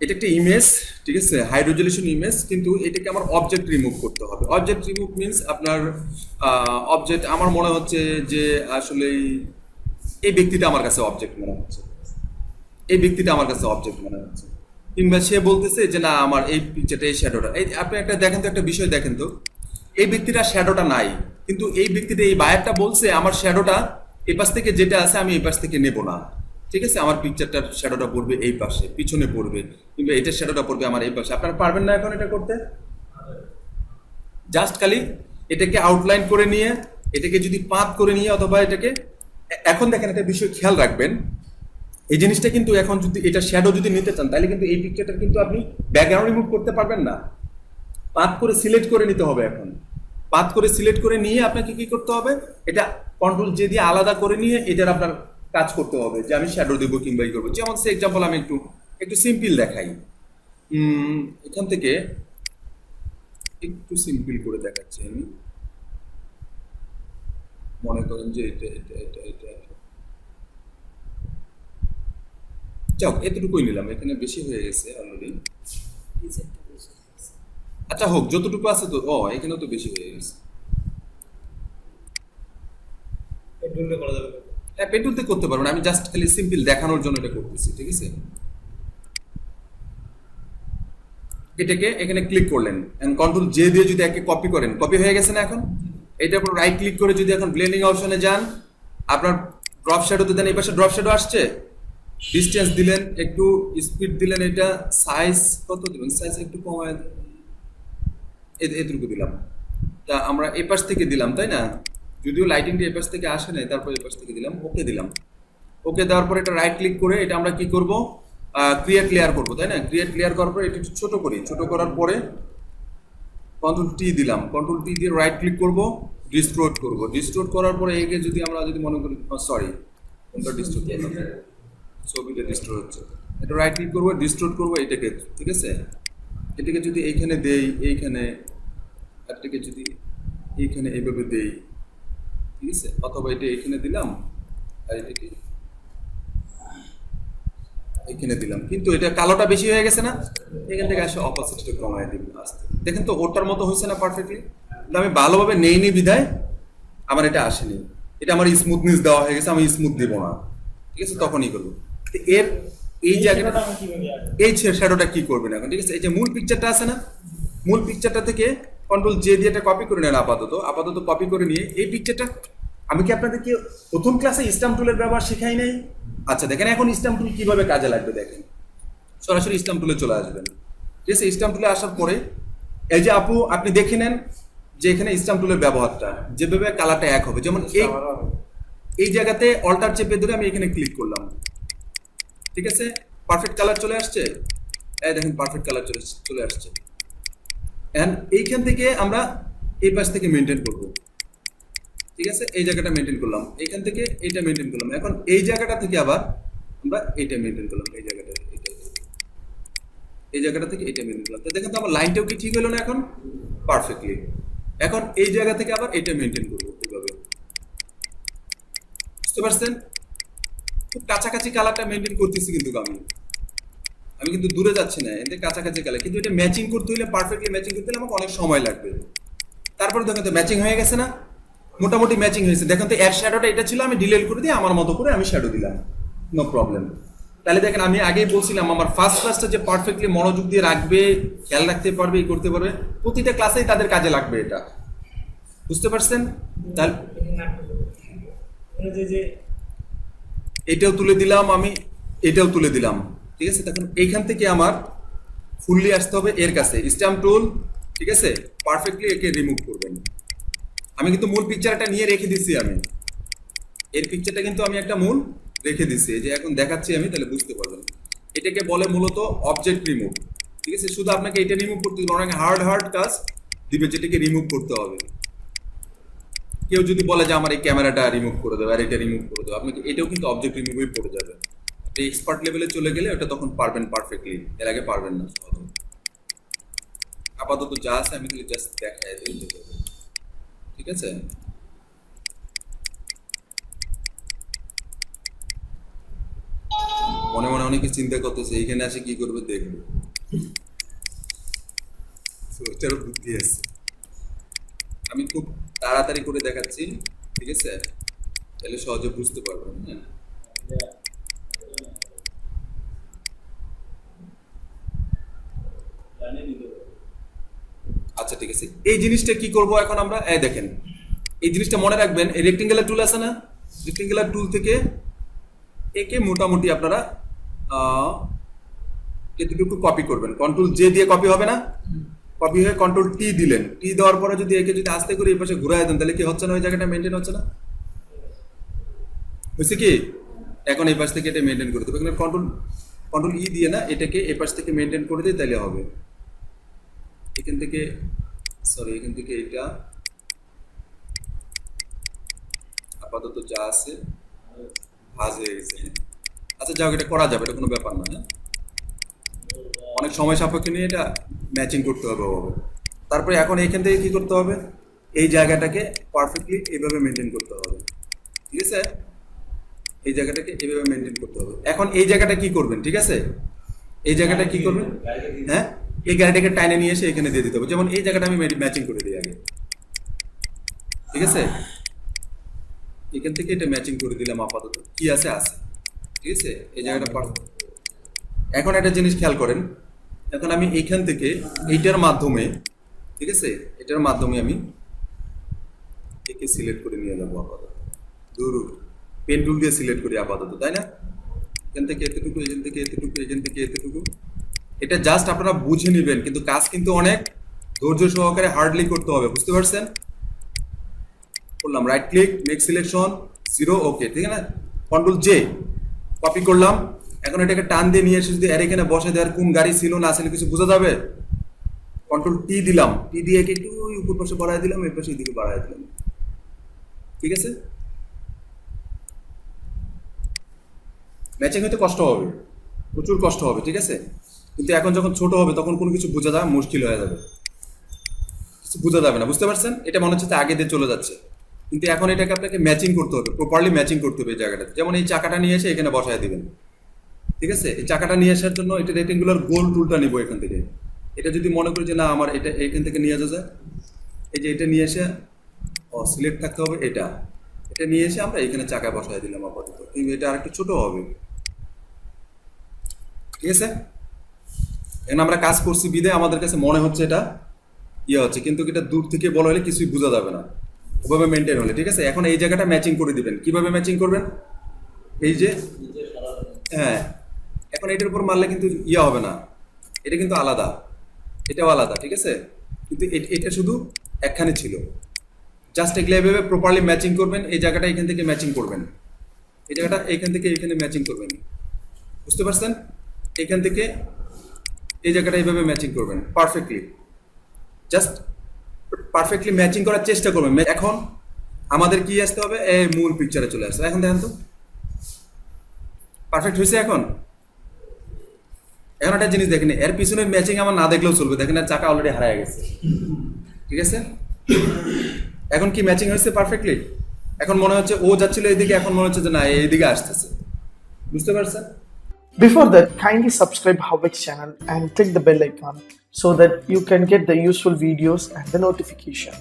এটা একটা ইমেজ, ঠিক আছে, হাই রেজলিউশন ইমেজ, কিন্তু এটাকে আমার অবজেক্ট রিমুভ করতে হবে। অবজেক্ট রিমুভ মিন্স আপনার অবজেক্ট আমার মনে হচ্ছে যে আসলে এই ব্যক্তিটা আমার কাছে অবজেক্ট মনে হচ্ছে, এই ব্যক্তিটা আমার কাছে অবজেক্ট মনে হচ্ছে, কিংবা সে বলতেছে যে না আমার এই পিকচারটা, এই শ্যাডোটা, এই আপনি একটা দেখেন তো, একটা বিষয় দেখেন তো, এই ব্যক্তিটা শ্যাডোটা নাই, কিন্তু এই ব্যক্তিটা, এই বায়ারটা বলছে আমার শ্যাডোটা এই পাশ থেকে যেটা আছে আমি এই পাশ থেকে নেব না, ঠিক আছে, আমার পিকচারটার শ্যাডোটা পড়বে এই পাশে, পিছনে পড়বে, কিংবা এটার শ্যাডোটা পড়বে আমার এই পাশে। আপনারা পারবেন না এখন এটা করতে? জাস্ট খালি এটাকে আউটলাইন করে নিয়ে, এটাকে যদি পাত করে নিয়ে, অথবা এটাকে এখন দেখেন একটা বিষয় খেয়াল রাখবেন, এই জিনিসটা কিন্তু এখন যদি এটা শ্যাডো যদি নিতে চান, তাহলে কিন্তু এই পিকচারটা কিন্তু আপনি ব্যাকগ্রাউন্ড রিমুভ করতে পারবেন না, পাত করে সিলেক্ট করে নিতে হবে। এখন পাত করে সিলেক্ট করে নিয়ে আপনাকে কি করতে হবে, এটা কন্ট্রোল জে দিয়ে আলাদা করে নিয়ে এটার আপনার কাজ করতে হবে, যে আমি শ্যাডো দেবো কিংবা ই করবো। যেমন সে এক্সাম্পল আমি একটু একটু সিম্পল দেখাই, এখান থেকে একটু সিম্পল করে দেখাচ্ছি আমি। মনে করেন যে এটা এটা এটা এটা যাও, এতটুকুই নিলাম, এখানে বেশি হয়ে গেছে অলরেডি। আচ্ছা হোক, যতটুকু আছে তো, এখানেও তো বেশি হয়ে গেছে। হ্যাঁ, পেন্টুলতে করতে পারবেন, আমি জাস্ট খালি সিম্পল দেখানোর জন্য এটা করতেছি, ঠিক আছে। এটাকে এখানে ক্লিক করলেন, কন্ট্রোল জে দিয়ে যদি একে কপি করেন, কপি হয়ে গেছে না? এখন এটার উপর রাইট ক্লিক করে যদি এখন ব্লেন্ডিং অপশনে যান, আপনার ড্রপ শ্যাডোতে দেন, এই পাশে ড্রপ শ্যাডো আসছে, ডিস্টেন্স দিলেন, একটু স্পিড দিলেন, এটা সাইজ কত দিবেন, সাইজ একটু কমায় এতটুকু দিলাম। তা আমরা এই পাশ থেকে দিলাম, তাই না? যদিও লাইটিংটা এই পাশ থেকে আসে নাই, তারপর এই পাশ থেকে দিলাম, ওকে দিলাম। ওকে দেওয়ার পরে এটা রাইট ক্লিক করে এটা আমরা কি করব, ক্রিয়েট লেয়ার করব, তাই না? ক্রিয়েট লেয়ার করার পরে এটা একটু ছোট করি, ছোট করার পরে কন্ট্রোল টি দিলাম, কন্ট্রোল টি দিয়ে রাইট ক্লিক করব, ডিস্টোর্ট করব। ডিস্টোর্ট করার পরে একে যদি আমরা যদি মনে করি, সরি কোনটা ডিস্টোর্ট করলাম, ছবিটা ডিস্টোর্ট হচ্ছে, এটা রাইট ক্লিক করব, ডিস্টোর্ট করব এটাকে, ঠিক আছে। এটাকে যদি এইখানে দেই, এইখানে, এটাকে যদি এইখানে এইভাবে দেই, ঠিক আছে, অথবা এটা এইখানে দিলাম আর এটাকে এখানে দিলাম, কিন্তু এটা কালোটা বেশি হয়ে গেছে না? এখান থেকে আসে অপোজিটটা কমায় দিন আস্তে, দেখেন তো ওটার মতো হয়েছে না পারফেক্টলি? আমি ভালোভাবে নেইনি বিধায় আমার এটা আসেনি, এটা আমার স্মুথনেস দেওয়া হয়ে গেছে, আমি স্মুথ দিব না, ঠিক আছে, তখনই করবো। এর এই জায়গাটা, এই শ্যাডোটা কি করবেন এখন, ঠিক আছে, এই যে মূল পিকচারটা আছে না, মূল পিকচারটা থেকে কন্ট্রোল জে দিয়ে এটা কপি করে নেন, আপাতত কপি করে নিয়ে এই পিকচারটা, আমি কি আপনাদেরকে প্রথম ক্লাসে স্ট্যাম্প টুলের ব্যবহার শেখাই নাই? আচ্ছা দেখেন এখন স্ট্যাম্প টুল কিভাবে কাজে লাগবে, দেখেন সরাসরি স্ট্যাম্প টুলে চলে আসবেন, ঠিক আছে। স্ট্যাম্প টুলে আসার পরে এই যে আপু আপনি দেখে নেন যে এখানে স্ট্যাম্প টুলের ব্যবহারটা যেভাবে কালারটা এক হবে, যেমন এই এই জায়গাতে অল্টার চেপে ধরে আমি এখানে ক্লিক করলাম, ঠিক আছে, পারফেক্ট কালার চলে আসছে, এই দেখেন পারফেক্ট কালার চলে আসছে। এন্ড এইখান থেকে আমরা এই পাশ থেকে মেনটেন করব, ঠিক আছে, এই জায়গাটা মেনটেন করলাম, এইখান থেকে এইটা মেনটেন করলাম, এখন এই জায়গাটা থেকে আবার আমরা এইটা মেনটেন করলাম, এই জায়গাটা এই জায়গাটা থেকে এইটা মেনটেন করলাম। তো দেখেন তো আমার লাইনটাও কি ঠিক হলো না এখন পারফেক্টলি। এখন এই জায়গা থেকে আবার এইটা মেনটেন করবো এইভাবে, বুঝতে পারছেন? খুব কাছাকাছি কালারটা মেনটেন করতেছি, কিন্তু আমি কিন্তু দূরে যাচ্ছি না, এতে কাছাকাছি কালার, কিন্তু এটা ম্যাচিং করতে হলে, পারফেক্টলি ম্যাচিং করতে হলে আমাকে অনেক সময় লাগবে। তারপরে দেখেন তো ম্যাচিং হয়ে গেছে না, মোটামুটি ম্যাচিং হয়েছে। দেখেন তো এর শ্যাডোটা এটা ছিল, আমি ডিলিট করে দিয়ে আমার মতো করে আমি শ্যাডো দিলাম, নো প্রবলেম। তাহলে দেখেন আমি আগেই বলছিলাম আমার ফার্স্ট ক্লাসটা যে পারফেক্টলি মনোযোগ দিয়ে রাখবে, খেয়াল রাখতে পারবে, এই করতে পারবে, প্রতিটা ক্লাসেই তাদের কাজে লাগবে এটা, বুঝতে পারছেন? তাহলে এটাও তুলে দিলাম আমি, এটাও তুলে দিলাম, ঠিক আছে। তখন এইখান থেকে আমার ফুললি আসতে হবে এর কাছে, স্ট্যাম্প টুল, ঠিক আছে, পারফেক্টলি একে রিমুভ করবেন। আমি কিন্তু মূল পিকচারটা নিয়ে রেখে দিচ্ছি, আমি এর পিকচারটা কিন্তু আমি একটা মূল রেখে দিচ্ছি, যে এখন দেখাচ্ছি আমি, তাহলে বুঝতে পারবেন। এটাকে বলে মূলত অবজেক্ট রিমুভ, ঠিক আছে। শুধু আপনাকে এটা রিমুভ করতে হবে, অনেক হার্ড কাজ দিবে যেটাকে রিমুভ করতে হবে। কেউ যদি বলে যে আমার এই ক্যামেরাটা রিমুভ করে দেবে আর এটা রিমুভ করে দেবে, আপনাকে এটাও কিন্তু অবজেক্ট রিমুভই পড়ে যাবে। আপনি এক্সপার্ট লেভেলে চলে গেলে ওটা তখন পারবেন পারফেক্টলি, এর আগে পারবেন না সহজে। আপাতত যা আছে আমি খালি জাস্ট দেখাই দিতে হবে, ঠিক আছে। মনে মনে অনেকে চিন্তা করতেছে এখানে আসে কি করবে দেখবে, তো এটারও বুদ্ধি আছে। আমি খুব তাড়াতাড়ি করে দেখাচ্ছি, ঠিক আছে, তাহলে সহজে বুঝতে পারবেন। হ্যাঁ, আচ্ছা ঠিক আছে। এই জিনিসটা কি করব এখন আমরা, এই দেখেন এই জিনিসটা মনে রাখবেন, এই রেক্টেঙ্গুলার টুল আছে না, রেক্টেঙ্গুলার টুল থেকে একে মোটামুটি আপনারা এতটুকু কপি করবেন, কন্ট্রোল জে দিয়ে কপি হবে না, কপি হয়ে কন্ট্রোল টি দিলেন, টি দেওয়ার পরে যদি একে যদি আস্তে করে এই পাশে ঘুরাই দেন তাহলে কি হচ্ছে না, ওই জায়গাটা মেনটেন হচ্ছে না, হয়েছে কি? এখন এই পাশ থেকে এটা মেনটেন করে দেবো, এখানে কন্ট্রোল কন্ট্রোল ই দিয়ে না এটাকে এই পাশ থেকে মেনটেন করে দিই তাহলে হবে। এখান থেকে সরি, এখান থেকে এটা আপাতত যা আছে ভাজ হয়ে গেছে। আচ্ছা যাও, এটা করা যাবে, এটা কোনো ব্যাপার না। হ্যাঁ, অনেক সময় সাপেক্ষ নিয়ে এটা ম্যাচিং করতে হবে ওভাবে। তারপরে এখন এইখান থেকে কি করতে হবে, এই জায়গাটাকে পারফেক্টলি এইভাবে মেনটেন করতে হবে, ঠিক আছে, এই জায়গাটাকে এইভাবে মেনটেন করতে হবে। এখন এই জায়গাটা কি করবেন, ঠিক আছে, এই জায়গাটা কি করবেন, হ্যাঁ, এই গাড়িটাকে টাইনে নিয়ে এসে এখানে দিয়ে দিতে হবে। যেমন এই জায়গাটা আমি ম্যাচিং করে দিই আগে, ঠিক আছে, এখান থেকে এটা ম্যাচিং করে দিলাম, আপাতত কি আছে আছে, ঠিক আছে, এই জায়গাটা পারফেক্ট। এখন একটা জিনিস খেয়াল করেন, এখন আমি এইখান থেকে এইটার মাধ্যমে, ঠিক আছে, এটার মাধ্যমে আমি একে সিলেক্ট করে নিয়ে যাবো আপাতত, দূর পেন টুল দিয়ে সিলেক্ট করি আপাতত, তাই না, এখান থেকে এতটুকু, এখান থেকে এতটুকু, এখান থেকে এতটুকু, এটা জাস্ট আপনারা বুঝে নেবেন, কিন্তু কাজ কিন্তু অনেক ধৈর্য সহকারে হার্ডলি করতে হবে, বুঝতে পারছেন? করলাম right click, make selection, zero, okay, ঠিক আছে, কন্ট্রোল জে কপি করলাম। এখন এটাকে টান দিয়ে নিয়ে এসে যদি এর এখানে বসে দেওয়ার কোন গাড়ি ছিল না ছিল কিছু বোঝা যাবে, কন্ট্রোল টি দিলাম, টি দিয়ে একে একটু উপর পাশে বাড়াই দিলাম, এই পাশে এদিকে বাড়াই দিলাম, ঠিক আছে। ম্যাচিং হইতে কষ্ট হবে, প্রচুর কষ্ট হবে, ঠিক আছে, কিন্তু এখন যখন ছোট হবে তখন কোনো কিছু বোঝা যাওয়া মুশকিল হয়ে যাবে, কিছু বোঝা যাবে না, বুঝতে পারছেন? এটা মনে হচ্ছে আগে দিয়ে চলে যাচ্ছে, কিন্তু এখন এটাকে আপনাকে ম্যাচিং করতে হবে, প্রপারলি ম্যাচিং করতে হবে এই জায়গাটাতে। যেমন এই চাকাটা নিয়ে এসে এখানে বসায় দিবেন, ঠিক আছে, এই চাকাটা নিয়ে আসার জন্য এটা রেক্টেঙ্গুলার গোল টুলটা নিব এখান থেকে। এটা যদি মনে করি যে না আমার এটা এখান থেকে নিয়ে যাওয়া যায়, এই যে এটা নিয়ে এসে সিলেক্ট থাকতে হবে, এটা এটা নিয়ে এসে আমরা এখানে চাকায় বসায় দিলাম আপাতত, কিন্তু এটা আর একটু ছোট হবে, ঠিক আছে। এখন আমরা কাজ করছি বিদে আমাদের কাছে মনে হচ্ছে এটা ইয়ে হচ্ছে, কিন্তু এটা দূর থেকে বলা হলে কিছুই বোঝা যাবে না ওভাবে মেনটেন হলে, ঠিক আছে। এখন এই জায়গাটা ম্যাচিং করে দিবেন, কিভাবে ম্যাচিং করবেন, এই যে হ্যাঁ, এখন এটার উপর মারলে কিন্তু ইয়া হবে না, এটা কিন্তু আলাদা, এটাও আলাদা, ঠিক আছে, কিন্তু এটা শুধু একখানে ছিল, জাস্ট এগুলো এভাবে প্রপারলি ম্যাচিং করবেন। এই জায়গাটা এখান থেকে ম্যাচিং করবেন, এই জায়গাটা এখান থেকে এখানে ম্যাচিং করবেন, বুঝতে পারছেন? এখান থেকে এই জায়গাটা এইভাবে ম্যাচিং করবেন পারফেক্টলি, জাস্ট পারফেক্টলি ম্যাচিং করার চেষ্টা করবেন। এখন আমাদের কি আসতে হবে, এই মূল পিকচারে চলে আসতে, এখন দেখেন তো পারফেক্ট হয়েছে। এখন এখন একটা জিনিস দেখেন, এর পিছনের ম্যাচিং আমার না দেখলেও চলবে, দেখেন আর চাকা অলরেডি হারায় গেছে, ঠিক আছে। এখন কি ম্যাচিং হয়েছে পারফেক্টলি, এখন মনে হচ্ছে ও যাচ্ছিল এইদিকে, এখন মনে হচ্ছে যে না এইদিকে আসতেছে, বুঝতে পারছেন? Before that, kindly subscribe Havix channel and click the bell icon so that you can get the useful videos and the notification.